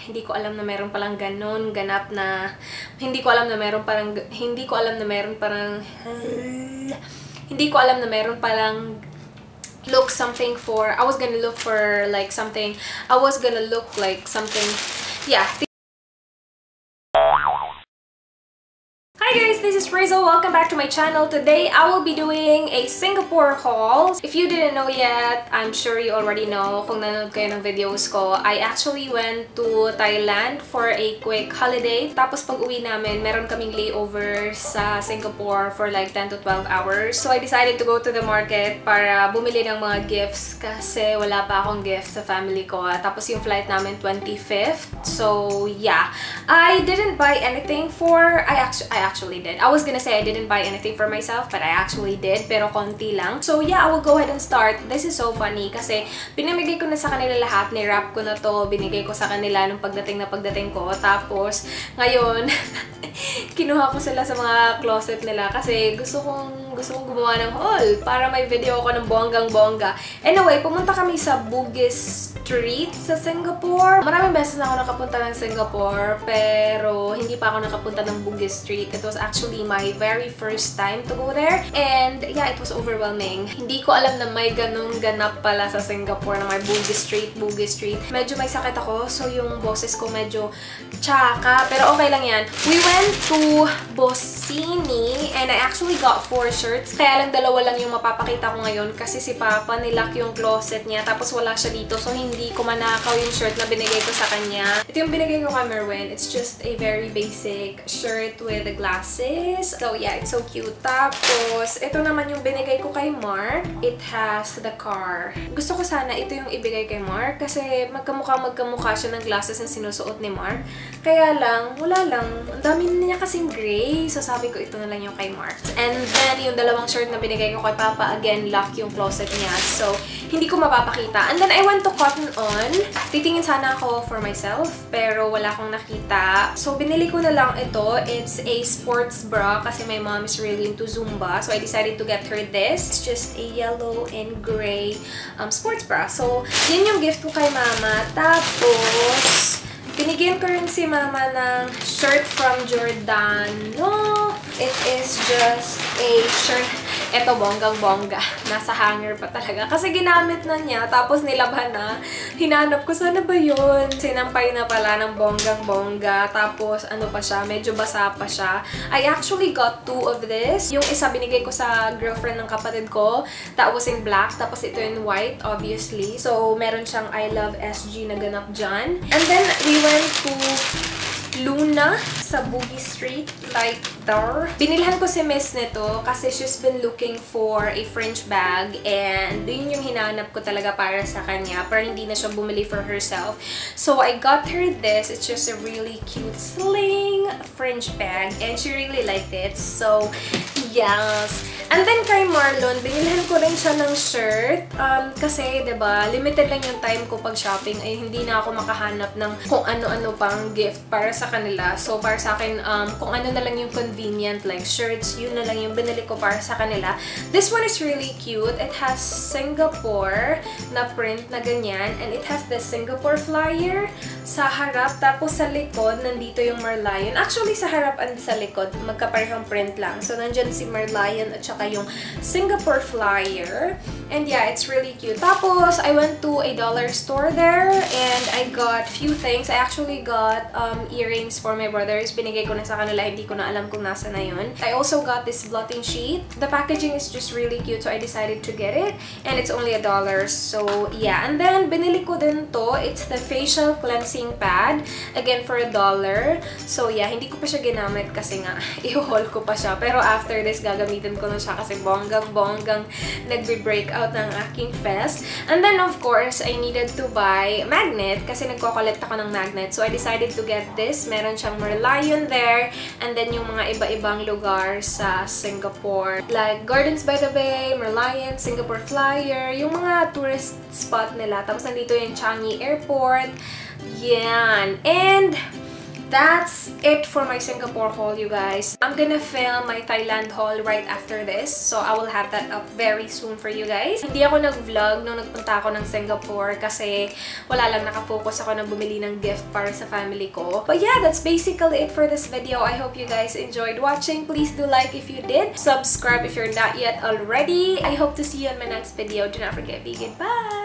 hindi ko alam na meron palang ganon ganap na, hindi ko alam na meron look something for, I was gonna look for like something, yeah. Hi guys, this is Rizzo. Welcome back to my channel. Today, I will be doing a Singapore haul. If you didn't know yet, I'm sure you already know kung nanonood kayo ng videos ko. I actually went to Thailand for a quick holiday. Tapos pag uwi namin, meron kaming layover sa Singapore for like 10 to 12 hours. So I decided to go to the market para bumili ng mga gifts kasi wala pa akong gift sa family ko. Tapos yung flight namin 25th. So yeah, I didn't buy anything for, I actually did. I was gonna say I didn't buy anything for myself, but I actually did, pero konti lang. So yeah, I will go ahead and start. This is so funny kasi pinamigay ko na sa kanila lahat, ni-wrap ko na to, binigay ko sa kanila nung pagdating ko. Tapos ngayon, kinuha ko sila sa mga closet nila kasi gusto kong gumawa ng haul para may video ako ng bonggang-bongga. Anyway, pumunta kami sa Bugis Street sa Singapore. Maraming beses na ako nakapunta ng Singapore, pero hindi pa ako nakapunta ng Bugis Street. It was actually my very first time to go there. And yeah, it was overwhelming. Hindi ko alam na may ganung ganap pala sa Singapore na may Bugis Street. Medyo may sakit ako, so yung boses ko medyo tsaka. Pero okay lang yan. We went to Bossini and I actually got 4 shirts. Kaya lang dalawa lang yung mapapakita ko ngayon kasi si Papa nilock yung closet niya tapos wala siya dito, so hindi ko manakaw yung shirt na binigay ko sa kanya. Ito yung binigay ko kay Merwin. It's just a very basic shirt with the glasses. So yeah, it's so cute. Tapos, ito naman yung binigay ko kay Mark. It has the car. Gusto ko sana ito yung ibigay kay Mark kasi magkamukha siya ng glasses na sinusuot ni Mark. Kaya lang, wala lang. Ang dami niya kasing gray. So sabi ko, ito na lang yung kay Mark. And then, yung dalawang shirt na binigay ko kay Papa, again, lock yung closet niya. So, hindi ko mapapakita. And then, I went to Cotton On. Titingin sana ako for myself, pero wala akong nakita. So, binili ko na lang ito. It's a sports bra kasi my mom is really into Zumba. So, I decided to get her this. It's just a yellow and gray sports bra. So, yun yung gift ko kay Mama. Tapos, binigyan ko rin si Mama ng shirt from Giordano. It is just a shirt. Ito, bonggang-bongga. Nasa hanger pa talaga. Kasi ginamit na niya, tapos nilabhan na. Hinanap ko, sana ba yun? Sinampay na pala ng bonggang-bongga. Tapos, ano pa siya, medyo basa pa siya. I actually got 2 of this. Yung isa binigay ko sa girlfriend ng kapatid ko. That was in black. Tapos ito in white, obviously. So, meron siyang I Love SG na ganap dyan. And then, we went to Luna sa Bugis Street, like there. Binilhan ko si Miss nito kasi she's been looking for a French bag and yun yung hinanap ko talaga para sa kanya para hindi na siya bumili for herself. So I got her this. It's just a really cute sling French bag and she really liked it. So yes. And then kay Marlon, binilhan ko rin siya ng shirt kasi 'di ba, limited lang yung time ko pag shopping ay hindi na ako makahanap ng kung ano-ano pang gift para sa kanila. So para sa akin, kung ano na lang yung convenient like shirts, yun na lang yung binili ko para sa kanila. This one is really cute. It has Singapore na print na ganyan and it has the Singapore flyer sa harap, tapos sa likod nandito yung Merlion. Actually sa harap and sa likod magkaparehong print lang. So nandyan si Merlion at saka yung Singapore flyer. And yeah, it's really cute. Tapos I went to a dollar store there and I got few things. I actually got earrings for my brothers. Binigay ko na sa kanila. Hindi ko na alam kung nasa na yun. I also got this blotting sheet. The packaging is just really cute, so I decided to get it. And it's only $1. So yeah. And then binili ko din to. It's the facial cleansing pad. Again for $1. So yeah, hindi ko pa siya ginamit kasi nga i-haul ko pa siya. Pero after this, gagamitin ko na siya kasi bonggang-bonggang nagbe-break out ng aking fest. And then of course, I needed to buy magnet kasi nagko-collect ako ng magnet. So I decided to get this. Meron siyang Merlion there. And then yung mga iba-ibang lugar sa Singapore. Like Gardens by the Bay, Merlion, Singapore Flyer, yung mga tourist spot nila. Tapos nandito yung Changi Airport. Yan. And that's it for my Singapore haul, you guys. I'm gonna film my Thailand haul right after this. So I will have that up very soon for you guys. Hindi ako nag-vlog nung nagpunta ako ng Singapore kasi wala lang, nakafocus ako na bumili ng gift para sa family ko. But yeah, that's basically it for this video. I hope you guys enjoyed watching. Please do like if you did. Subscribe if you're not yet already. I hope to see you in my next video. Do not forget, be good. Bye!